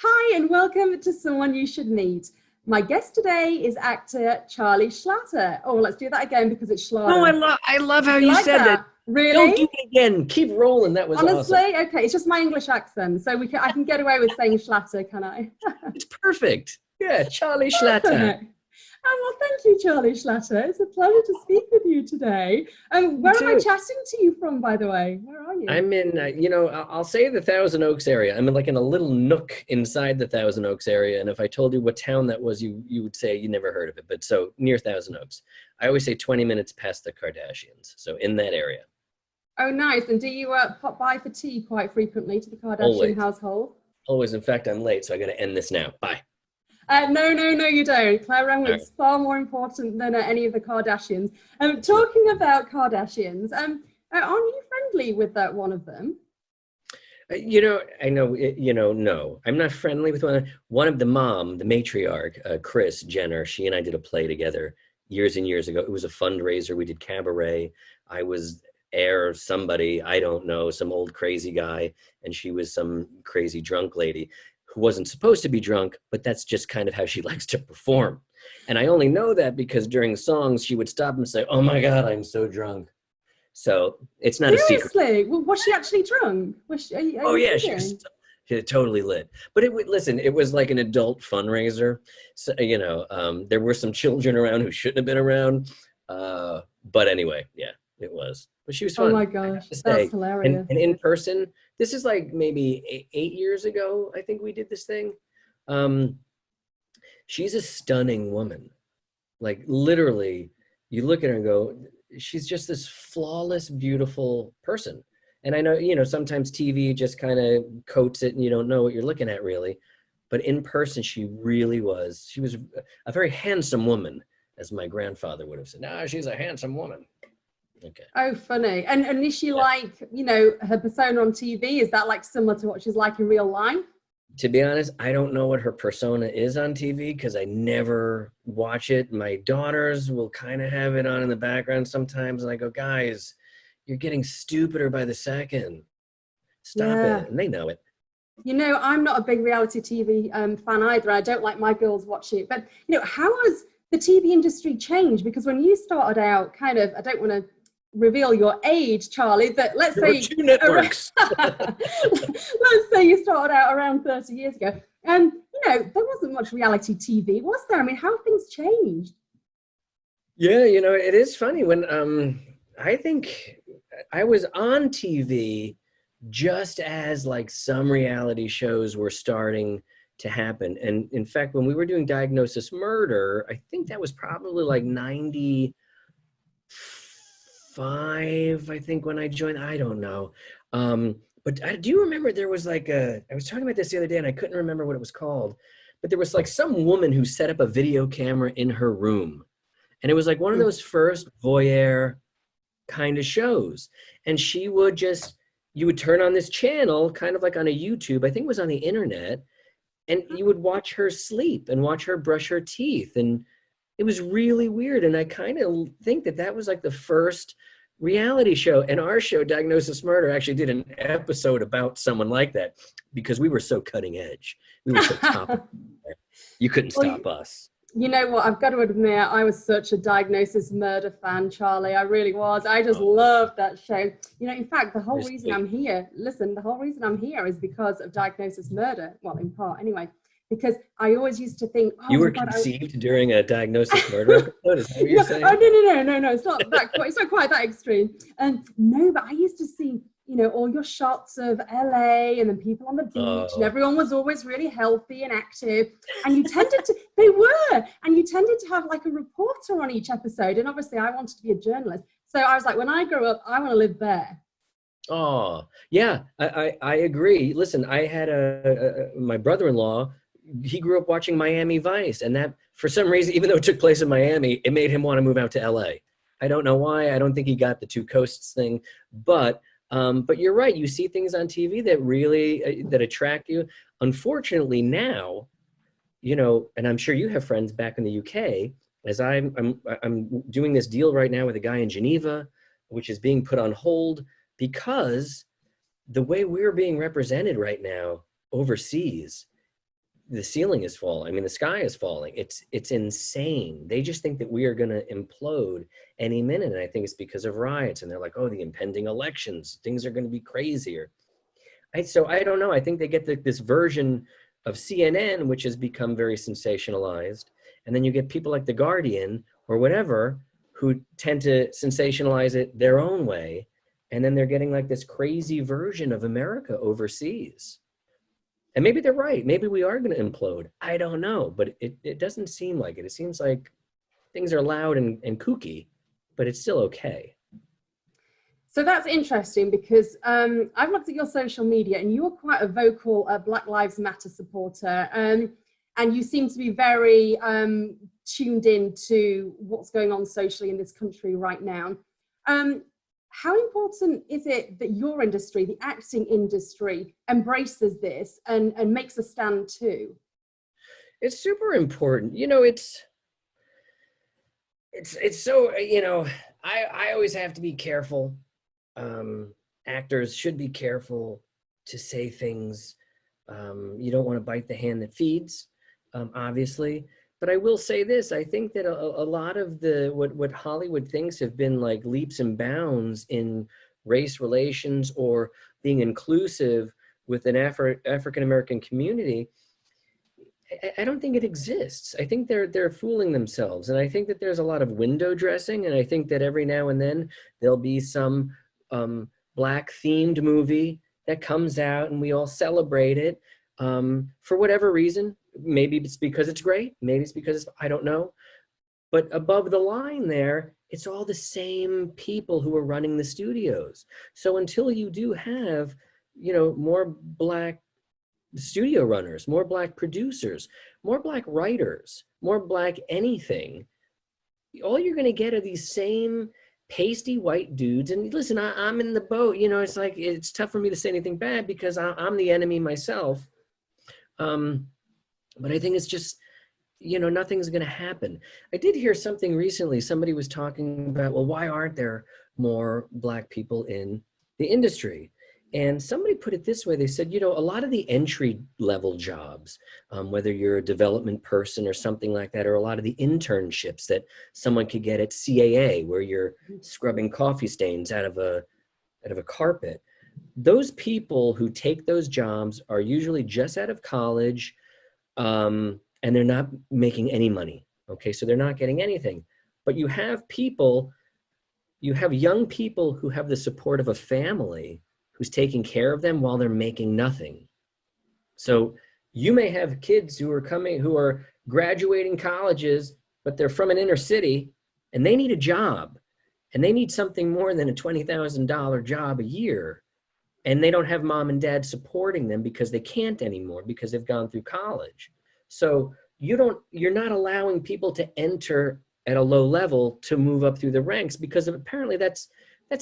Hi, and welcome to Someone You Should Meet. My guest today is actor Charlie Schlatter. Oh, let's do that again because it's No, Schlatter. I love how You you like said that. that? Don't Really? do it again. Keep rolling. That was Honestly? awesome. Okay, it's just my English accent, so I can get away with saying Schlatter, can I? It's perfect. Yeah, Charlie Schlatter. Perfect. Well, thank you, Charlie Schlatter. It's a pleasure to speak with you today. You Where am I too. chatting to you from, by the way? Where are you? I'm in, I'll say the Thousand Oaks area. I'm in like in a little nook inside the Thousand Oaks area. And if I told you what town that was, you would say you never heard of it. But so near Thousand Oaks. I always say 20 minutes past the Kardashians. So in that area. Oh, nice. And do you pop by for tea quite frequently to the Kardashian Always. household? Always. In fact, I'm late, so I got to end this now. Bye. No, you don't. Claire All right. Renwick's far more important than any of the Kardashians. Talking about Kardashians, aren't you friendly with that one of them? I know, no, I'm not friendly with one of the mom, the matriarch, Kris Jenner. She and I did a play together years and years ago. It was a fundraiser. We did cabaret. I was air somebody, I don't know, some old crazy guy, and she was some crazy drunk lady who wasn't supposed to be drunk, but that's just kind of how she likes to perform. And I only know that because during songs, she would stop and say, "Oh my God, I'm so drunk." So it's not a secret. Seriously? Well, was she actually drunk? Are Oh you yeah, she was kidding? totally lit. But listen, it was like an adult fundraiser. So there were some children around who shouldn't have been around. But anyway, yeah, it was. But she was Oh fun, my I have gosh, to that's say. And hilarious. in person, this is like maybe 8 years ago. I think we did this thing. Um, she's a stunning woman. Like literally, you look at her and go, she's just this flawless, beautiful person. And I know, sometimes TV just kind of coats it and you don't know what you're looking at really. But in person, she was a very handsome woman, as my grandfather would have said. No, she's a handsome woman. Okay. Oh, funny. And is she Yeah. like, her persona on TV? Is that like similar to what she's like in real life? To be honest, I don't know what her persona is on TV because I never watch it. My daughters will kind of have it on in the background sometimes, and I go, guys, you're getting stupider by the second. Stop Yeah. it. And they know it. I'm not a big reality TV fan either. I don't like my girls watch it. But, how has the TV industry changed? Because when you started out, kind of, I don't want to reveal your age, Charlie, but let's There were say, two networks. let's say you started out around 30 years ago. And, there wasn't much reality TV, was there? I mean, how have things changed? Yeah, it is funny when I think I was on TV just as like some reality shows were starting to happen. And in fact, when we were doing Diagnosis Murder, I think that was probably like 95, I think, when I joined. I don't know. But do you remember there was like I was talking about this the other day and I couldn't remember what it was called, but there was like some woman who set up a video camera in her room. And it was like one of those first voyeur kind of shows. And she would you would turn on this channel, kind of like on a YouTube, I think it was on the internet, and you would watch her sleep and watch her brush her teeth. And it was really weird. And I kind of think that was like the first reality show. And our show, Diagnosis Murder, actually did an episode about someone like that because we were so cutting edge. We were so top. You couldn't Well, stop us. you know what? I've got to admit, I was such a Diagnosis Murder fan, Charlie. I really was. I just Oh, loved that show. In fact, the whole you're reason sweet. I'm here, listen, the whole reason I'm here is because of Diagnosis Murder. Well, in part, anyway, because I always used to think, oh You my were God, conceived during a Diagnosis Murder episode? Is that what you're no, saying? no. It's not that quite. It's not quite that extreme. And no, but I used to see, all your shots of LA and then people on the beach, and Oh, everyone was always really healthy and active. And you tended to, they were, and you tended to have like a reporter on each episode. And obviously, I wanted to be a journalist, so I was like, when I grow up, I want to live there. oh, yeah, I agree. Listen, I had my brother-in-law, he grew up watching Miami Vice, and that, for some reason, even though it took place in Miami, it made him want to move out to LA. I don't know why. I don't think he got the two coasts thing, but you're right. You see things on TV that really that attract you. Unfortunately, now, and I'm sure you have friends back in the UK, as I'm doing this deal right now with a guy in Geneva, which is being put on hold because the way we're being represented right now overseas the ceiling is falling. I mean, the sky is falling. It's insane. They just think that we are going to implode any minute. And I think it's because of riots. And they're like, oh, the impending elections, things are going to be crazier. So I don't know. I think they get this version of CNN, which has become very sensationalized. And then you get people like The Guardian or whatever who tend to sensationalize it their own way. And then they're getting like this crazy version of America overseas. And maybe they're right. Maybe we are going to implode. I don't know. But it doesn't seem like it. It seems like things are loud and kooky, but it's still okay. So that's interesting because I've looked at your social media and you're quite a vocal Black Lives Matter supporter. And you seem to be very tuned in to what's going on socially in this country right now. How important is it that your industry, the acting industry, embraces this and makes a stand too? It's super important. You know, it's so, you know, I always have to be careful. Actors should be careful to say things. You don't want to bite the hand that feeds, obviously. But I will say this, I think that a lot of what Hollywood thinks have been like leaps and bounds in race relations or being inclusive with an African-American community, I don't think it exists. I think they're fooling themselves. And I think that there's a lot of window dressing. And I think that every now and then there'll be some Black themed movie that comes out and we all celebrate it for whatever reason. Maybe it's because it's great. Maybe it's because I don't know. But above the line there, it's all the same people who are running the studios. So until you do have, you know, more Black studio runners, more Black producers, more Black writers, more Black anything, all you're going to get are these same pasty white dudes. And listen, I'm in the boat. You know, it's like, it's tough for me to say anything bad because I'm the enemy myself. But I think it's just, you know, nothing's going to happen. I did hear something recently. Somebody was talking about, well, why aren't there more Black people in the industry? And somebody put it this way. They said, you know, a lot of the entry level jobs, whether you're a development person or something like that, or a lot of the internships that someone could get at CAA, where you're scrubbing coffee stains out of a carpet. Those people who take those jobs are usually just out of college, and they're not making any money. Okay, so they're not getting anything. But you have young people who have the support of a family who's taking care of them while they're making nothing. So you may have kids who are graduating colleges, but they're from an inner city and they need a job and they need something more than a $20,000 job a year. And they don't have mom and dad supporting them because they can't anymore because they've gone through college. So you're not allowing people to enter at a low level to move up through the ranks, because apparently that's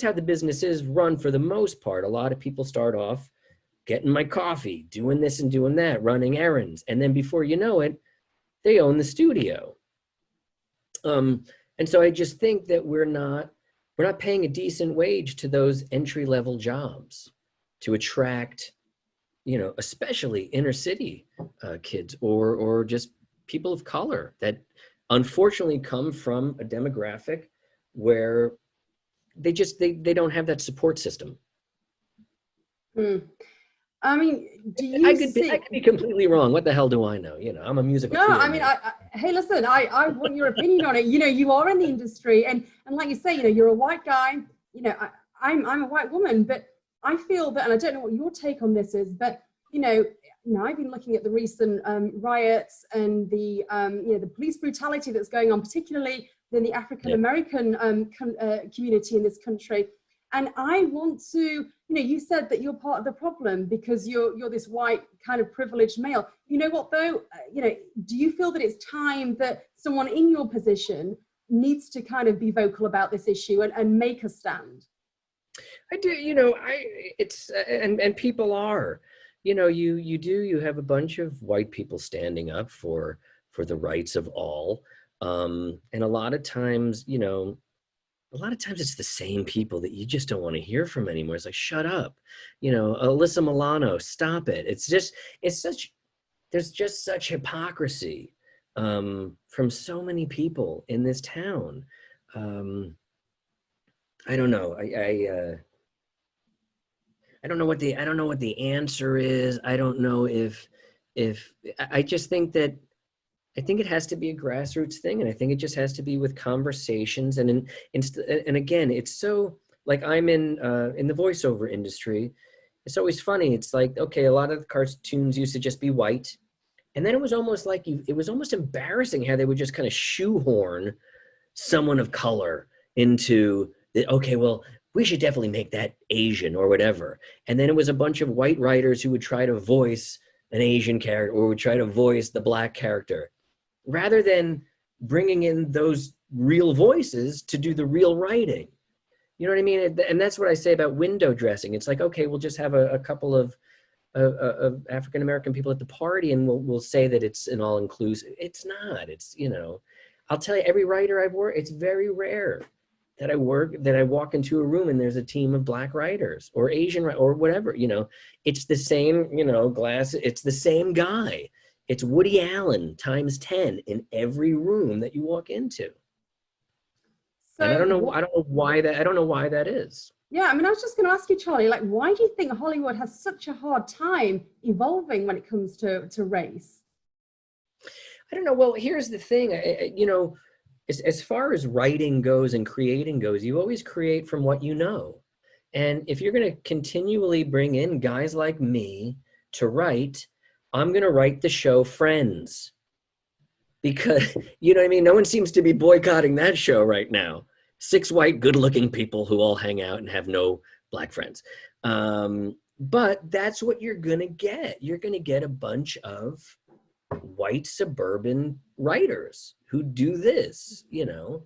how the business is run for the most part. A lot of people start off getting my coffee, doing this and doing that, running errands. And then before you know it, they own the studio. And so I just think that we're not paying a decent wage to those entry-level jobs to attract, you know, especially inner city kids or just people of color that unfortunately come from a demographic where they don't have that support system. I mean, I could be completely wrong. What the hell do I know? You know, I'm a musical. No, I mean, hey, listen, I want your opinion on it. You know, you are in the industry, and like you say, you know, you're a white guy. You know, I'm a white woman, but I feel that, and I don't know what your take on this is, but you know, I've been looking at the recent riots and the you know, the police brutality that's going on, particularly in the African American community in this country. And I want to, you know, you said that you're part of the problem because you're this white kind of privileged male. You know what though, you know, do you feel that it's time that someone in your position needs to kind of be vocal about this issue and make a stand? I do, you know, and people are, you know, you have a bunch of white people standing up for the rights of all. And a lot of times, you know, it's the same people that you just don't want to hear from anymore. It's like, shut up, you know, Alyssa Milano, stop it. It's such there's just such hypocrisy from so many people in this town. I don't know. I don't know what the answer is. I don't know if I just think that I think it has to be a grassroots thing, and I think it just has to be with conversations. And again, it's so like I'm in the voiceover industry. It's always funny. It's like, okay, a lot of the cartoons used to just be white, and then it was almost like it was almost embarrassing how they would just kind of shoehorn someone of color into the, okay, well, we should definitely make that Asian or whatever. And then it was a bunch of white writers who would try to voice an Asian character or would try to voice the black character, rather than bringing in those real voices to do the real writing. You know what I mean? And that's what I say about window dressing. It's like, okay, we'll just have a couple of African-American people at the party and we'll say that it's an all-inclusive. It's not. It's, you know, I'll tell you, every writer I've worked, it's very rare that I walk into a room and there's a team of black writers or Asian or whatever, you know. It's the same, you know, it's the same guy. It's Woody Allen times 10 in every room that you walk into. So and I don't know why that is. Yeah, I mean, I was just going to ask you, Charlie, like, why do you think Hollywood has such a hard time evolving when it comes to race? I don't know. Well, here's the thing, you know, as far as writing goes and creating goes, you always create from what you know. And if you're going to continually bring in guys like me to write, I'm going to write the show Friends. Because, you know what I mean? No one seems to be boycotting that show right now. 6 white, good-looking people who all hang out and have no black friends. But that's what you're going to get. You're going to get a bunch of white suburban writers who do this, you know.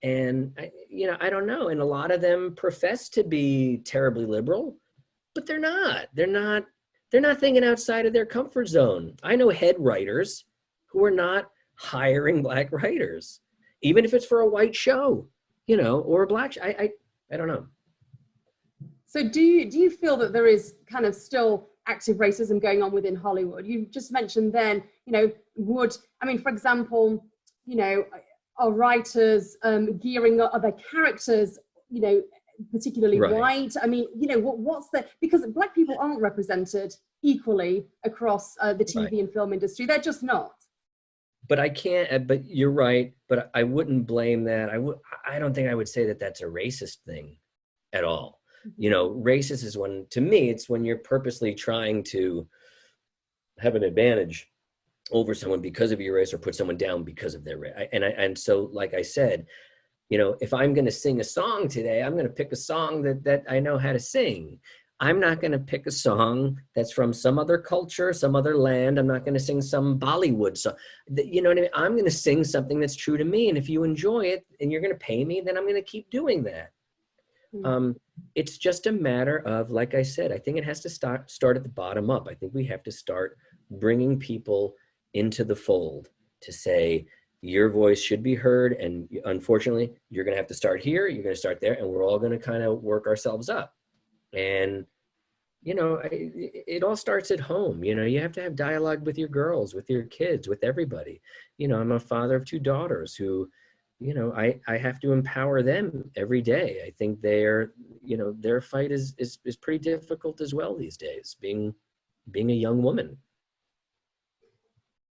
And, I don't know. And a lot of them profess to be terribly liberal, but they're not. They're not thinking outside of their comfort zone. I know head writers who are not hiring black writers, even if it's for a white show, you know, or a black show. I don't know. So do you feel that there is kind of still active racism going on within Hollywood? You just mentioned then, you know, for example, you know, are writers gearing up other characters, you know, particularly right. white? I mean, you know, because black people aren't represented equally across the TV right. and film industry. They're just not. But I can't, but you're right, but I wouldn't blame that. I don't think I would say that that's a racist thing at all. You know, racist is to me, it's when you're purposely trying to have an advantage over someone because of your race or put someone down because of their race. And so, like I said, you know, if I'm going to sing a song today, I'm going to pick a song that I know how to sing. I'm not going to pick a song that's from some other culture, some other land. I'm not going to sing some Bollywood song. You know what I mean? I'm going to sing something that's true to me. And if you enjoy it and you're going to pay me, then I'm going to keep doing that. It's just a matter of, like I said, I think it has to start at the bottom up. I think we have to start bringing people into the fold to say, your voice should be heard. And unfortunately, you're going to have to start here. You're going to start there. And we're all going to kind of work ourselves up. And, you know, it all starts at home. You know, you have to have dialogue with your girls, with your kids, with everybody. You know, I'm a father of 2 daughters who, you know, I have to empower them every day. I think their fight is pretty difficult as well these days, being a young woman.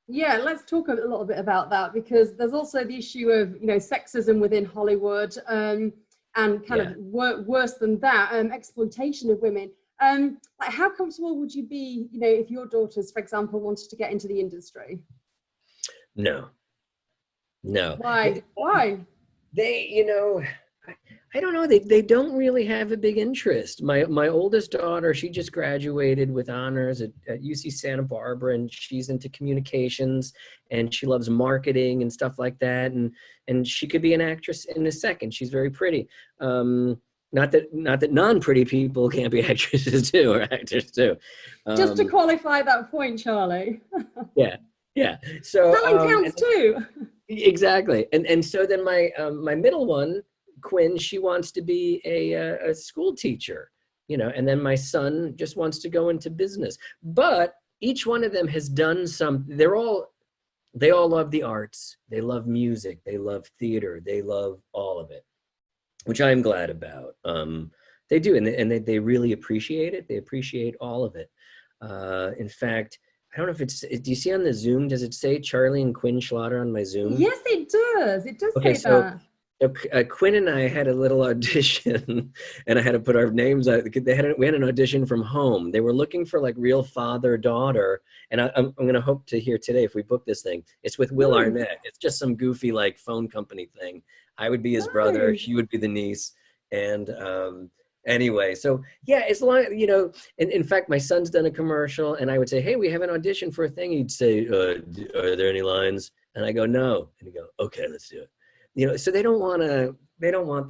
Yeah, let's talk a little bit about that, because there's also the issue of, you know, sexism within Hollywood. And kind of worse than that, exploitation of women. Like, how comfortable would you be, you know, if your daughters, for example, wanted to get into the industry? No. Why? Why? They, you know, I don't know. They don't really have a big interest. My oldest daughter, she just graduated with honors at UC Santa Barbara, and she's into communications, and she loves marketing and stuff like that. And she could be an actress in a second. She's very pretty. Not that non-pretty people can't be actresses too, or actors too. Just to qualify that point, Charlie. Yeah. So talent counts too. Exactly. And so then my middle one, Quinn, she wants to be a school teacher, you know, and then my son just wants to go into business. But each one of them has done some, they all love the arts. They love music. They love theater. They love all of it, which I'm glad about. They do, and they really appreciate it. They appreciate all of it. In fact, I don't know if it's, do you see on the Zoom, does it say Charlie and Quinn Schlatter on my Zoom? Yes, it does. It does Okay, say so that. Quinn and I had a little audition, and I had to put our names out. We had an audition from home. They were looking for like real father daughter, and I'm going to hope to hear today if we book this thing. It's with Will Arnett. It's just some goofy like phone company thing. I would be his brother. She would be the niece, and anyway, so yeah, as long, you know. In fact, my son's done a commercial, and I would say, "Hey, we have an audition for a thing." He'd say, "Are there any lines?" And I go, "No," and he'd go, "Okay, let's do it." You know, so they don't want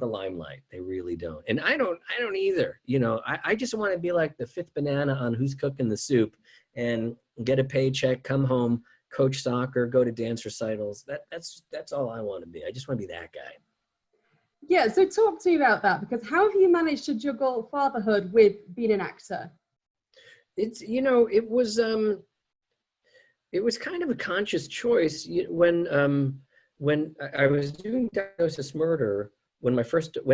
the limelight. They really don't. And I don't either. You know, I just want to be like the fifth banana on Who's Cooking the Soup and get a paycheck, come home, coach soccer, go to dance recitals. That's all I want to be. I just want to be that guy. Yeah, so talk to me about that, because how have you managed to juggle fatherhood with being an actor? It's, you know, it was kind of a conscious choice when I was doing Diagnosis Murder, when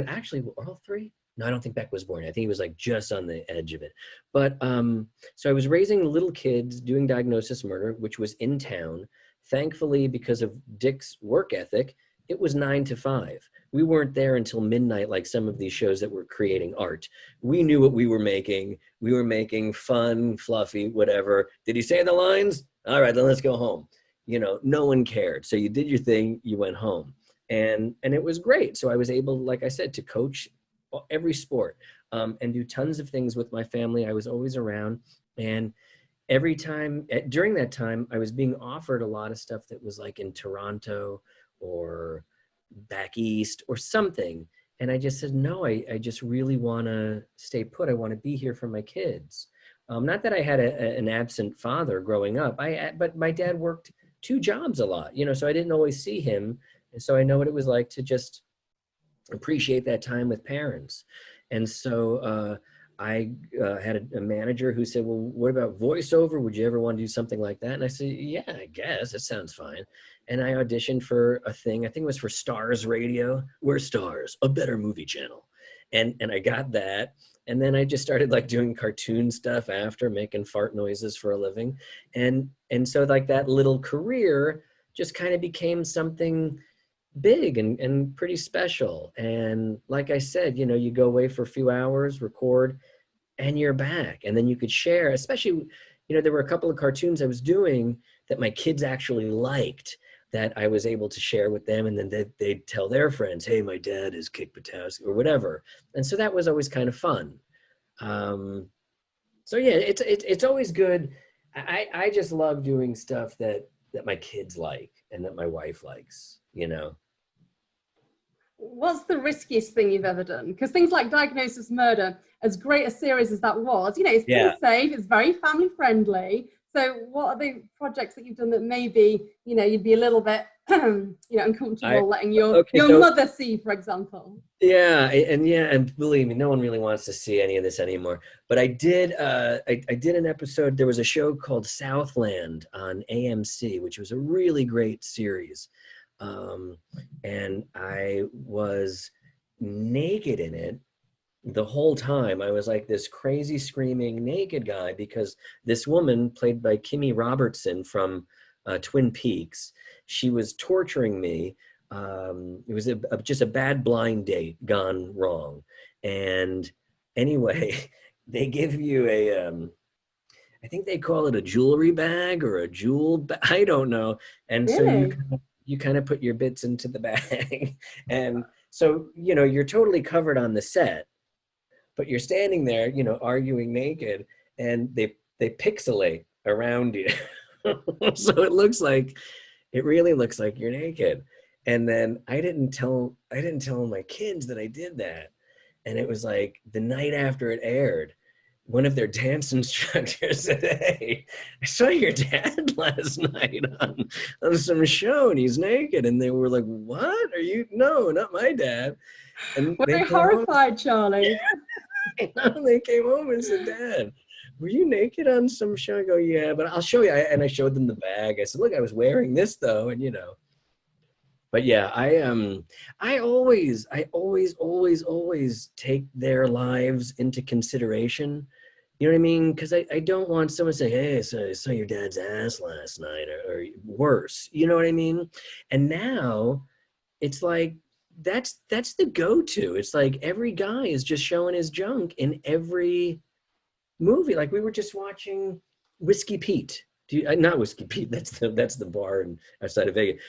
actually all three? No, I don't think Beck was born. I think he was like just on the edge of it. But so I was raising little kids doing Diagnosis Murder, which was in town. Thankfully, because of Dick's work ethic, it was 9 to 5. We weren't there until midnight like some of these shows that were creating art. We knew what we were making. We were making fun, fluffy, whatever. Did he say the lines? All right, then let's go home. You know, no one cared. So you did your thing, you went home. And it was great. So I was able, like I said, to coach every sport and do tons of things with my family. I was always around. And every time, during that time, I was being offered a lot of stuff that was like in Toronto or back east or something. And I just said, no, I just really want to stay put. I want to be here for my kids. Not that I had an absent father growing up, but my dad worked 2 jobs a lot, you know, so I didn't always see him. And so I know what it was like to just appreciate that time with parents. And so I had a manager who said, well, what about voiceover? Would you ever want to do something like that? And I said, yeah, I guess that sounds fine. And I auditioned for a thing, I think it was for Stars Radio. We're Stars, a better movie channel. And I got that. And then I just started like doing cartoon stuff after, making fart noises for a living. And so like that little career just kind of became something big and pretty special. And like I said, you know, you go away for a few hours, record, and you're back. And then you could share, especially, you know, there were a couple of cartoons I was doing that my kids actually liked, that I was able to share with them, and then they'd tell their friends, hey, my dad is Kick Buttowski or whatever. And so that was always kind of fun. So yeah, it's always good. I just love doing stuff that my kids like and that my wife likes, you know. What's the riskiest thing you've ever done? Because things like Diagnosis Murder, as great a series as that was, you know, it's pretty safe, it's very family friendly. So what are the projects that you've done that maybe, you know, you'd be a little bit, you know, uncomfortable letting your mother see, for example? Yeah, and believe me, no one really wants to see any of this anymore. But I did an episode. There was a show called Southland on AMC, which was a really great series, and I was naked in it the whole time. I was like this crazy screaming naked guy because this woman played by Kimmy Robertson from Twin Peaks, she was torturing me. It was just a bad blind date gone wrong. And anyway, they give you I think they call it a jewelry bag or a jewel bag, I don't know. And Really? so you kind of put your bits into the bag. And so, you know, you're totally covered on the set, but you're standing there, you know, arguing naked, and they pixelate around you. So it really looks like you're naked. And then I didn't tell my kids that I did that. And it was like the night after it aired, one of their dance instructors said, hey, I saw your dad last night on some show and he's naked. And they were like, what? Are you? No, not my dad. And were they horrified, Charlie? Yeah. They came home and said, Dad, were you naked on some show? I go, yeah, but I'll show you. And I showed them the bag. I said, look, I was wearing this though. And but yeah, I always take their lives into consideration. You know what I mean? Because I don't want someone to say, hey, I saw your dad's ass last night, or worse. You know what I mean? And now it's like that's the go-to. It's like every guy is just showing his junk in every movie. Like we were just watching Whiskey Pete. Not Whiskey Pete? That's the bar outside of Vegas.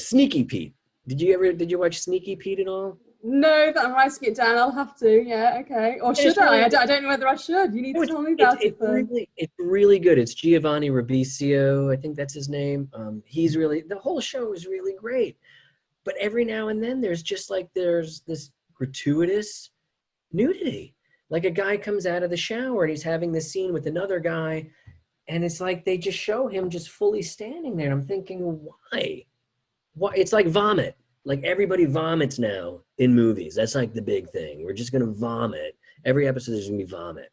Sneaky Pete. Did you watch Sneaky Pete at all? No, but I'm writing it down. I'll have to. Yeah, okay. Or should I? I don't know whether I should. You need to tell me about it first. It's really good. It's Giovanni Ribisi. I think that's his name. The whole show is really great. But every now and then there's this gratuitous nudity. Like a guy comes out of the shower and he's having this scene with another guy, and it's like they just show him just fully standing there. And I'm thinking, why? Why? It's like vomit. Like everybody vomits now in movies. That's like the big thing. We're just gonna vomit. Every episode there's gonna be vomit.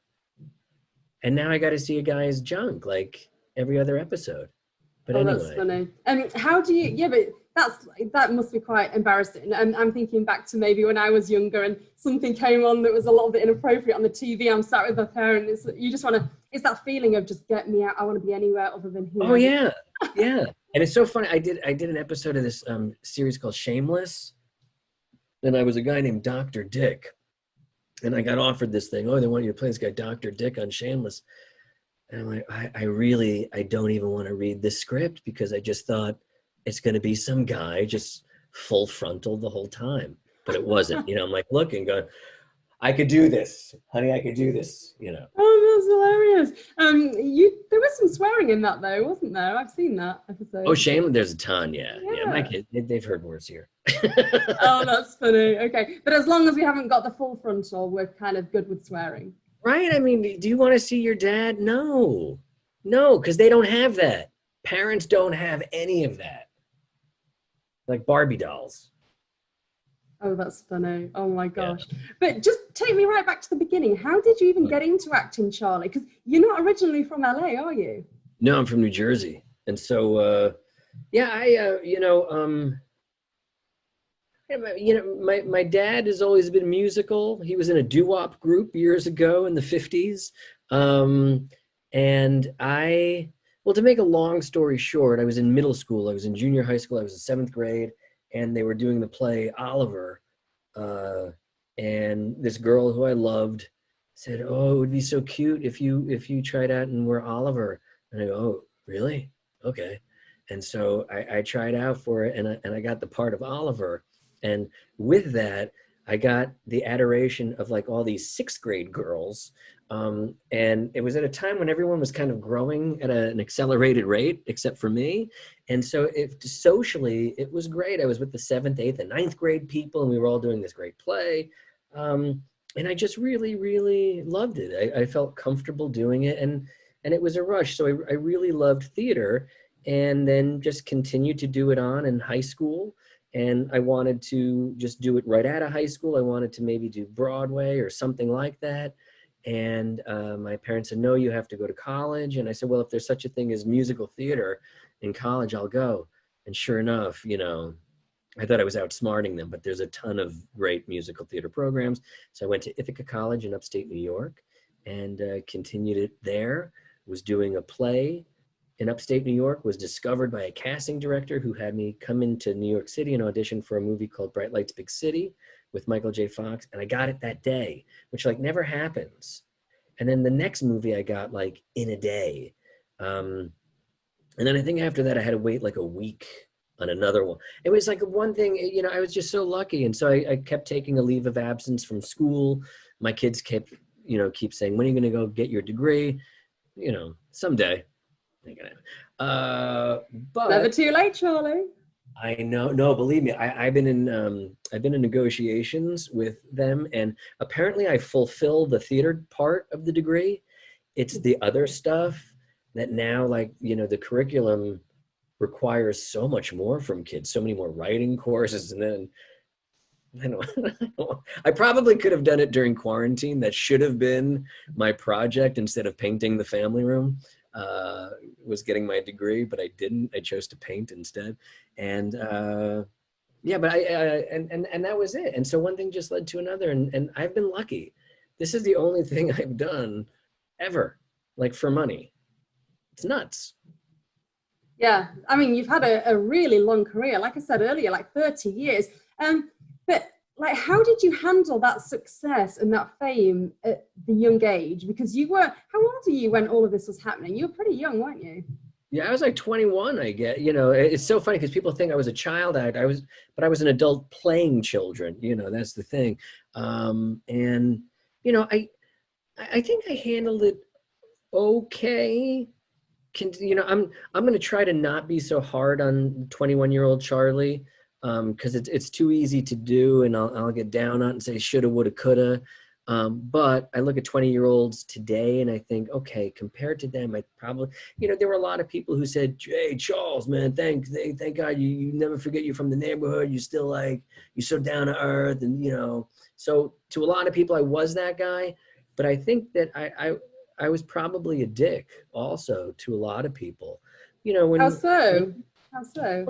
And now I got to see a guy's junk like every other episode. But anyway. That's funny. How do you? Yeah, but that must be quite embarrassing. I'm thinking back to maybe when I was younger and something came on that was a little bit inappropriate on the TV. I'm sat with my parents. You just want to. It's that feeling of just get me out. I want to be anywhere other than here. Oh yeah, yeah. And it's so funny. I did an episode of this series called Shameless, and I was a guy named Dr. Dick, and I got offered this thing. Oh, they want you to play this guy Dr. Dick on Shameless. And I'm like, I don't even want to read this script because I just thought it's going to be some guy just full frontal the whole time. But it wasn't. I'm like looking, going, I could do this, honey. I could do this. Oh, that's hilarious. There was some swearing in that though, wasn't there? I've seen that episode. Oh, Shameless. There's a ton. Yeah. My kids, they've heard words here. Oh, that's funny. Okay, but as long as we haven't got the full frontal, we're kind of good with swearing. Right? I mean, do you want to see your dad? No, because they don't have that. Parents don't have any of that. Like Barbie dolls. Oh, that's funny. Oh my gosh. Yeah. But just take me right back to the beginning. How did you even get into acting, Charlie? Because you're not originally from LA, are you? No, I'm from New Jersey. And so, my dad has always been musical. He was in a doo-wop group years ago in the 50s. To make a long story short, I was in middle school. I was in junior high school. I was in 7th grade, and they were doing the play Oliver. And this girl who I loved said, oh, it would be so cute if you tried out and were Oliver. And I go, oh, really? Okay. And so I tried out for it, and I got the part of Oliver. And with that, I got the adoration of like all these 6th grade girls. And it was at a time when everyone was kind of growing at an accelerated rate, except for me. And so socially, it was great. I was with the 7th, 8th, and 9th grade people, and we were all doing this great play. And I just really, really loved it. I felt comfortable doing it, and it was a rush. So I really loved theater, and then just continued to do it on in high school. And I wanted to just do it right out of high school. I wanted to maybe do Broadway or something like that. And my parents said, no, you have to go to college. And I said, well, if there's such a thing as musical theater in college, I'll go. And sure enough, I thought I was outsmarting them, but there's a ton of great musical theater programs. So I went to Ithaca College in upstate New York and continued it there. Was doing a play in upstate New York, was discovered by a casting director who had me come into New York City and audition for a movie called Bright Lights, Big City with Michael J. Fox. And I got it that day, which like never happens. And then the next movie I got like in a day. And then I think after that I had to wait like a week on another one. It was like one thing, I was just so lucky. And so I kept taking a leave of absence from school. My kids kept, keep saying, when are you going to go get your degree? Someday. But never too late, Charlie. I know. No, believe me, I've been in negotiations with them, and apparently I fulfill the theater part of the degree. It's the other stuff that now, like, the curriculum requires so much more from kids, so many more writing courses, and then I don't, I probably could have done it during quarantine. That should have been my project instead of painting the family room. Was getting my degree, but I didn't. I chose to paint instead. And yeah, but and that was it. And so one thing just led to another, and I've been lucky. This is the only thing I've done ever, like for money. It's nuts. Yeah, I mean, you've had a really long career, like I said earlier, like 30 years. But like, how did you handle that success and that fame at the young age? Because you were, how old are you when all of this was happening? You were pretty young, weren't you? Yeah, I was like 21, I get, it's so funny because people think I was a child actor. But I was an adult playing children, that's the thing. And, I think I handled it okay. I'm going to try to not be so hard on 21-year-old Charlie, because it's too easy to do, and I'll get down on it and say shoulda, woulda, coulda. But I look at 20-year-olds today and I think, okay, compared to them, I probably, there were a lot of people who said, "Hey, Charles, man, thank God you never forget you're from the neighborhood. You're still you're so down to earth." And, so to a lot of people, I was that guy. But I think that I was probably a dick also to a lot of people. How so? How so?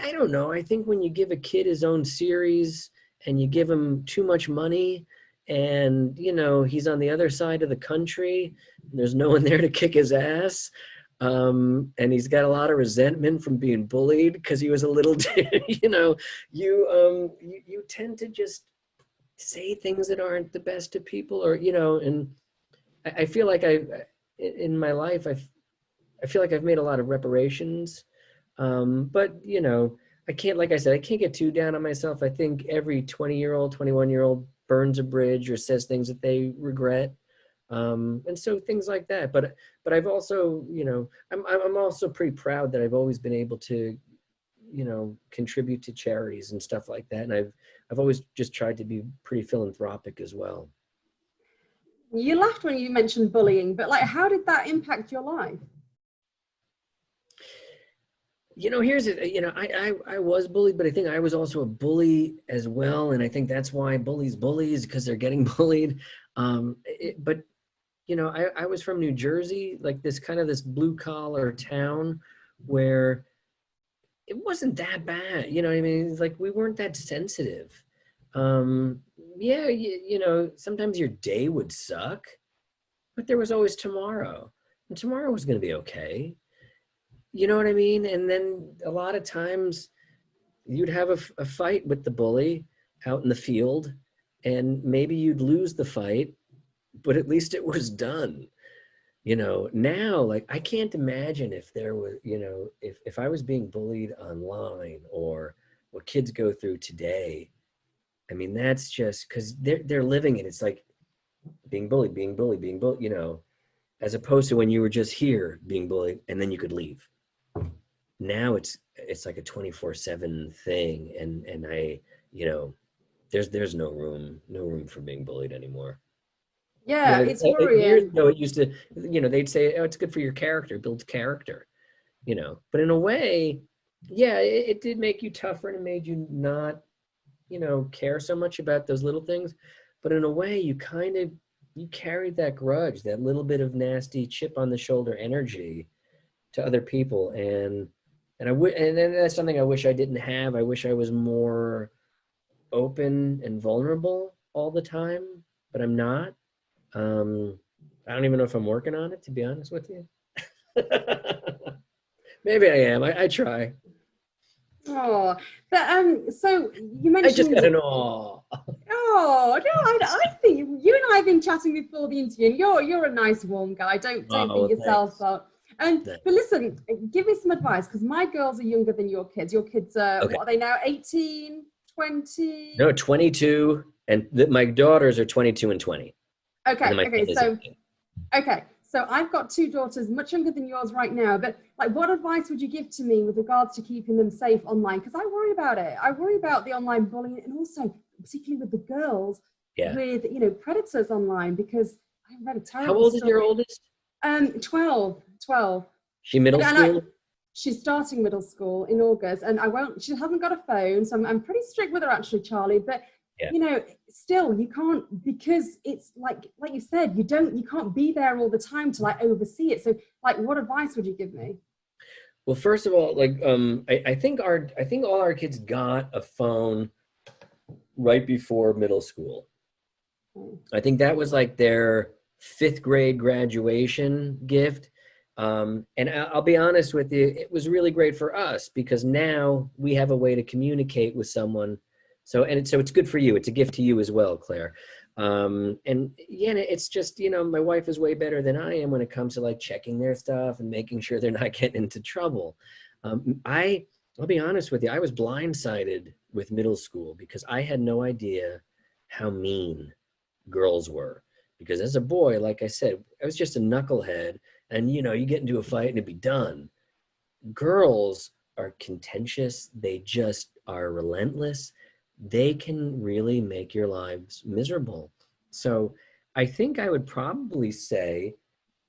I don't know. I think when you give a kid his own series and you give him too much money, and he's on the other side of the country, and there's no one there to kick his ass, and he's got a lot of resentment from being bullied because he was a little you tend to just say things that aren't the best of people, or and I feel like in my life I feel like I've made a lot of reparations. But I can't, like I said, I can't get too down on myself. I think every 20-year-old, 21-year-old burns a bridge or says things that they regret. And so things like that. But I've also, I'm also pretty proud that I've always been able to, contribute to charities and stuff like that. And I've always just tried to be pretty philanthropic as well. You laughed when you mentioned bullying, but like, how did that impact your life? Here's it. I was bullied, but I think I was also a bully as well, and I think that's why bullies because they're getting bullied. But I was from New Jersey, like this blue collar town where it wasn't that bad. You know what I mean? It's like we weren't that sensitive. Yeah, sometimes your day would suck, but there was always tomorrow, and tomorrow was going to be okay. You know what I mean? And then a lot of times you'd have a fight with the bully out in the field, and maybe you'd lose the fight, but at least it was done. Now, like, I can't imagine if there was, if I was being bullied online or what kids go through today. I mean, that's just because they're living it. It's like being bullied, as opposed to when you were just here being bullied and then you could leave. Now it's like a 24/7 thing, and I, there's no room for being bullied anymore. Yeah, it's worrying. Years ago, it used to, they'd say, "Oh, it's good for your character, builds character," But in a way, yeah, it did make you tougher, and it made you not, care so much about those little things. But in a way, you carried that grudge, that little bit of nasty chip on the shoulder energy to other people, and then that's something I wish I didn't have. I wish I was more open and vulnerable all the time, but I'm not. I don't even know if I'm working on it, to be honest with you. Maybe I am. I try. Oh, but so you mentioned. I just got an aw. Oh no, I think you and I have been chatting before the interview, and you're a nice, warm guy. Don't beat yourself up. But listen, give me some advice, because my girls are younger than your kids. Your kids are, okay. What are they now? 18, 20? No, 22, and my daughters are 22 and 20. Okay, so I've got two daughters much younger than yours right now, but like, what advice would you give to me with regards to keeping them safe online? Because I worry about it. I worry about the online bullying, and also particularly with the girls, with predators online, because I read a terrible How old story. is your oldest? 12. She middle school? she's starting middle school in August, and she hasn't got a phone, so I'm pretty strict with her actually, Charlie. But Yeah. you know, still you can't, because it's like you said, you can't be there all the time to like oversee it. So like, what advice would you give me? Well, first of all, like I think all our kids got a phone right before middle school. I think that was like their fifth grade graduation gift. And I'll be honest with you, it was really great for us because now we have a way to communicate with someone. So it's good for you. It's a gift to you as well, Claire. And yeah, it's just, you know, my wife is way better than I am when it comes to like checking their stuff and making sure they're not getting into trouble. I'll be honest with you, I was blindsided with middle school because I had no idea how mean girls were. Because as a boy, like I said, I was just a knucklehead, and you know, you get into a fight and it'd be done. Girls are contentious, they just are relentless. They can really make your lives miserable. So I think I would probably say,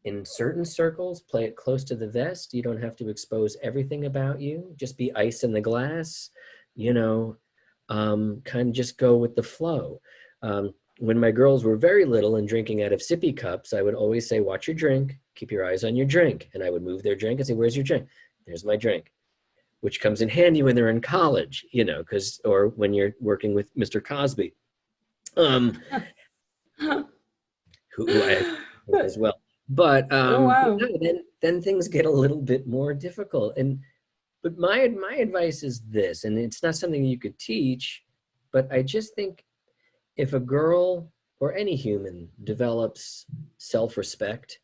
in certain circles, play it close to the vest. You don't have to expose everything about you. Just be ice in the glass, you know, kind of just go with the flow. When my girls were very little and drinking out of sippy cups, I would always say, watch your drink, keep your eyes on your drink. And I would move their drink and say, where's your drink? There's my drink, which comes in handy when they're in college, you know, or when you're working with Mr. Cosby, who I as well. But Oh wow. no, then things get a little bit more difficult. But my advice is this, and it's not something you could teach, but I just think if a girl or any human develops self-respect,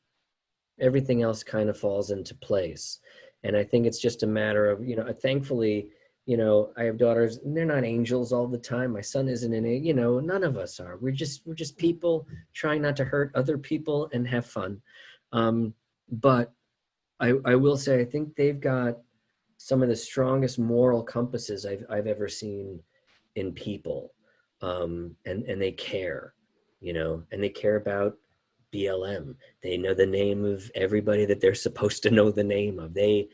everything else kind of falls into place. And I think it's just a matter of, you know, thankfully, you know, I have daughters and they're not angels all the time. My son isn't you know, none of us are. We're just people trying not to hurt other people and have fun. But I will say, I think they've got some of the strongest moral compasses I've ever seen in people. And they care, you know, and they care about BLM. They know the name of everybody that they're supposed to know the name of. They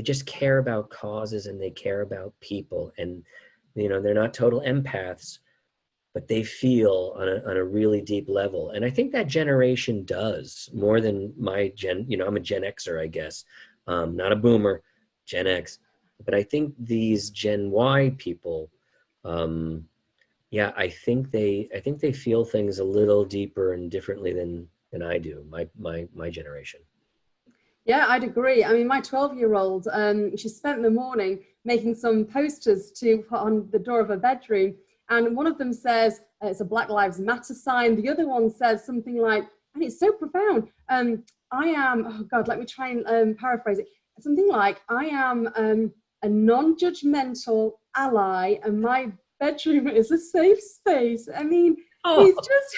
just care about causes and they care about people. And, you know, they're not total empaths, but they feel on a really deep level. And I think that generation does more than my gen, you know, I'm a Gen Xer, I guess, not a boomer, Gen X. But I think these Gen Y people, yeah, I think they feel things a little deeper and differently than I do, my generation. Yeah, I'd agree. I mean, my 12-year-old, she spent the morning making some posters to put on the door of her bedroom. And one of them says, it's a Black Lives Matter sign. The other one says something like, and it's so profound, I am, oh God, let me try and paraphrase it. Something like, I am a non-judgmental ally and my bedroom is a safe space. I mean, he's just...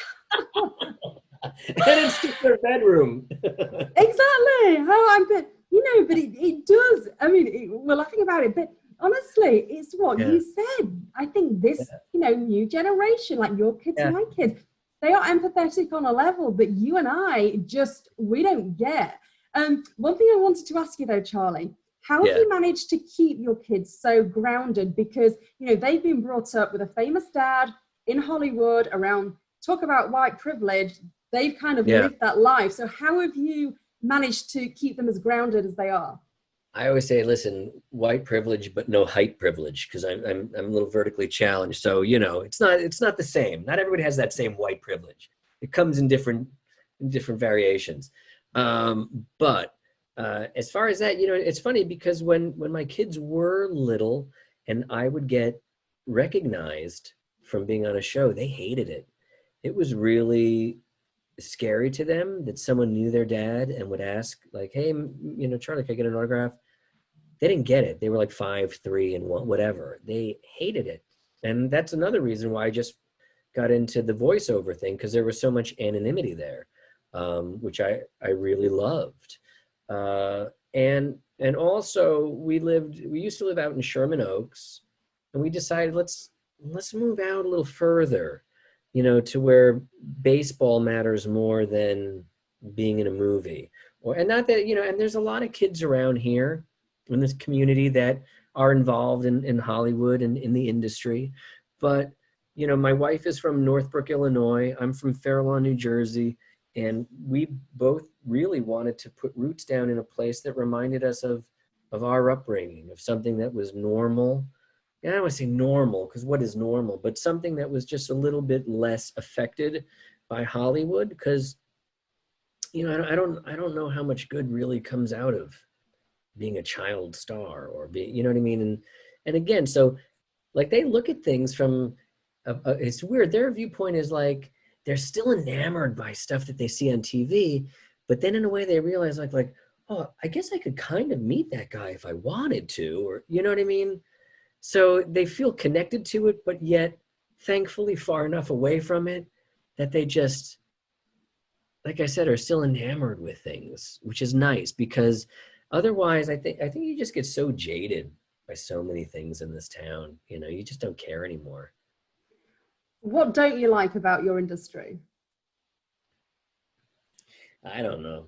And it's just their bedroom. Exactly. How I'm good, you know, but it does. I mean, we're laughing about it, but honestly, it's what you said. I think this, you know, new generation, like your kids and my kids, they are empathetic on a level that you and I we don't get. One thing I wanted to ask you though, Charlie, how have you managed to keep your kids so grounded? Because, you know, they've been brought up with a famous dad in Hollywood around, talk about white privilege. They've kind of lived that life. So how have you managed to keep them as grounded as they are? I always say, listen, white privilege, but no height privilege, because I'm a little vertically challenged. So, you know, it's not the same. Not everybody has that same white privilege. It comes in different variations. But as far as that, you know, it's funny because when my kids were little and I would get recognized from being on a show, they hated it. It was really scary to them that someone knew their dad and would ask like, hey, you know, Charlie, can I get an autograph? They didn't get it. They were like 5'3" and whatever. They hated it. And that's another reason why I just got into the voiceover thing, because there was so much anonymity there, which I really loved. And also we used to live out in Sherman Oaks, and we decided let's move out a little further, you know, to where baseball matters more than being in a movie. And not that, you know, and there's a lot of kids around here in this community that are involved in Hollywood and in the industry. But, you know, my wife is from Northbrook, Illinois. I'm from Fair Lawn, New Jersey. And we both really wanted to put roots down in a place that reminded us of our upbringing, of something that was normal. And I don't want to say normal, because what is normal, but something that was just a little bit less affected by Hollywood. Because, you know, I don't know how much good really comes out of being a child star or being, you know what I mean? And again, so like they look at things from, it's weird. Their viewpoint is like, they're still enamored by stuff that they see on TV, but then in a way they realize oh, I guess I could kind of meet that guy if I wanted to, or, you know what I mean? So they feel connected to it, but yet thankfully far enough away from it that they just, like I said, are still enamored with things, which is nice, because otherwise I think you just get so jaded by so many things in this town. You know, you just don't care anymore. What don't you like about your industry? I don't know.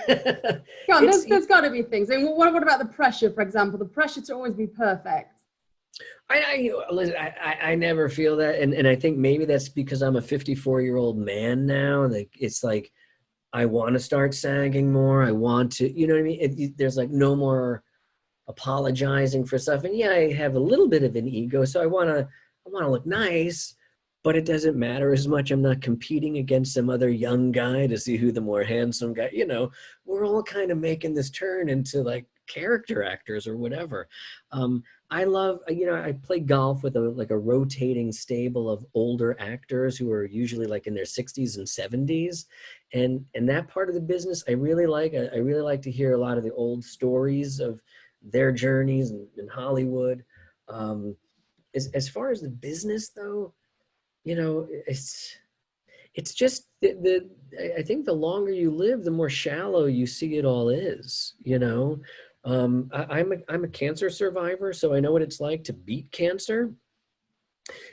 Come on, there's got to be things. I mean, what about the pressure, for example? The pressure to always be perfect. I never feel that, and I think maybe that's because I'm a 54-year-old man now. Like it's like I want to start sagging more. I want to, you know what I mean? There's like no more apologizing for stuff. And yeah, I have a little bit of an ego, so I want to look nice, but it doesn't matter as much. I'm not competing against some other young guy to see who the more handsome guy, you know, we're all kind of making this turn into like character actors or whatever. I love, you know, I play golf with a rotating stable of older actors who are usually like in their 60s and 70s. And that part of the business I really like. I really like to hear a lot of the old stories of their journeys in Hollywood. As far as the business though, you know, it's just I think the longer you live, the more shallow you see it all is, you know. I'm a cancer survivor, so I know what it's like to beat cancer.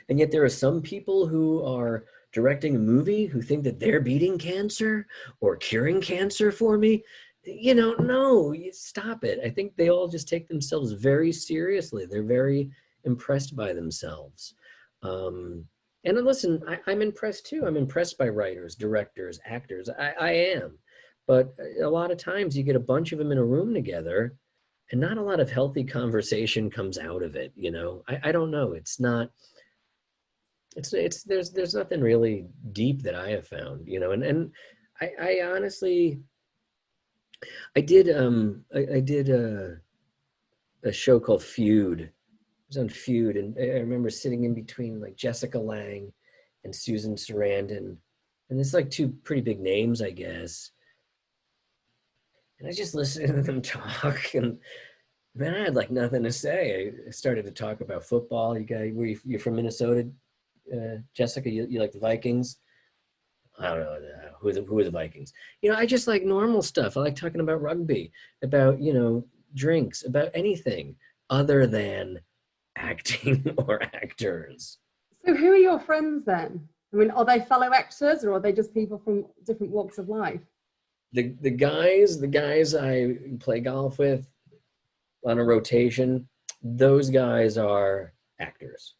And yet there are some people who are directing a movie who think that they're beating cancer or curing cancer for me. You know, no, you stop it. I think they all just take themselves very seriously. They're very impressed by themselves. And listen, I'm impressed too. I'm impressed by writers, directors, actors. I am. But a lot of times you get a bunch of them in a room together and not a lot of healthy conversation comes out of it. You know, I don't know. It's not, there's nothing really deep that I have found, you know, and I honestly, I did a show called Feud. It was on Feud, and I remember sitting in between like Jessica Lange and Susan Sarandon, and it's like two pretty big names, I guess. And I just listened to them talk, and man, I had like nothing to say. I started to talk about football. You're from Minnesota, Jessica? You like the Vikings? I don't know who are the Vikings. You know, I just like normal stuff. I like talking about rugby, about, you know, drinks, about anything other than acting or actors. So who are your friends then? I mean, are they fellow actors or are they just people from different walks of life? The guys I play golf with on a rotation, those guys are actors.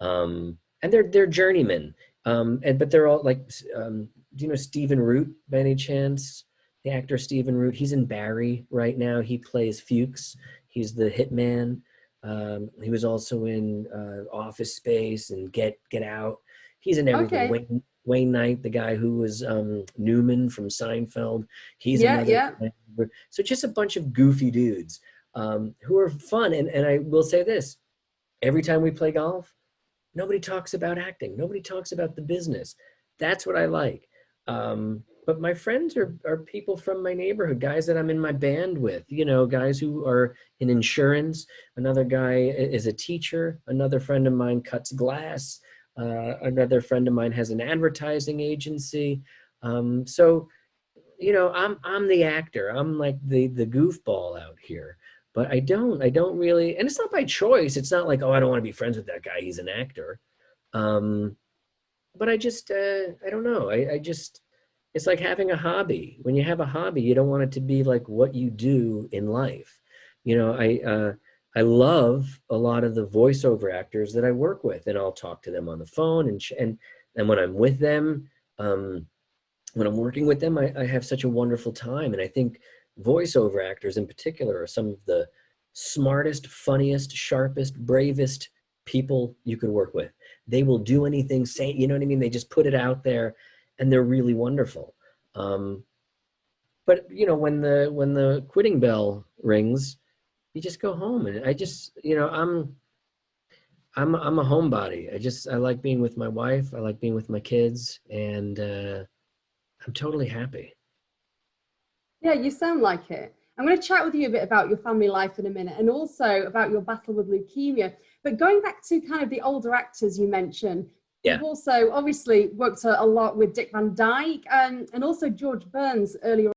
And they're journeymen. But they're all like, do you know Stephen Root by any chance? The actor Stephen Root. He's in Barry right now. He plays Fuchs. He's the hitman. He was also in Office Space and Get Out. He's in everything. Okay. Wayne Knight, the guy who was Newman from Seinfeld. He's another. Yeah. So just a bunch of goofy dudes who are fun. And I will say this: every time we play golf, nobody talks about acting. Nobody talks about the business. That's what I like. But my friends are people from my neighborhood, guys that I'm in my band with, you know, guys who are in insurance. Another guy is a teacher. Another friend of mine cuts glass. Another friend of mine has an advertising agency. So, you know, I'm the actor. I'm like the goofball out here. But I don't really, and it's not by choice. It's not like, oh, I don't want to be friends with that guy. He's an actor. But I just, I don't know. I just, it's like having a hobby. When you have a hobby, you don't want it to be like what you do in life. You know, I love a lot of the voiceover actors that I work with, and I'll talk to them on the phone, and when I'm with them, um, when I'm working with them, I have such a wonderful time. And I think voiceover actors in particular are some of the smartest, funniest, sharpest, bravest people you could work with. They will do anything, say, you know what I mean? They just put it out there, and they're really wonderful. But you know, when the quitting bell rings, you just go home. And I just, you know, I'm a homebody. I like being with my wife. I like being with my kids, and I'm totally happy. Yeah, you sound like it. I'm going to chat with you a bit about your family life in a minute and also about your battle with leukemia. But going back to kind of the older actors you mentioned, Yeah. you've also obviously worked a lot with Dick Van Dyke and also George Burns earlier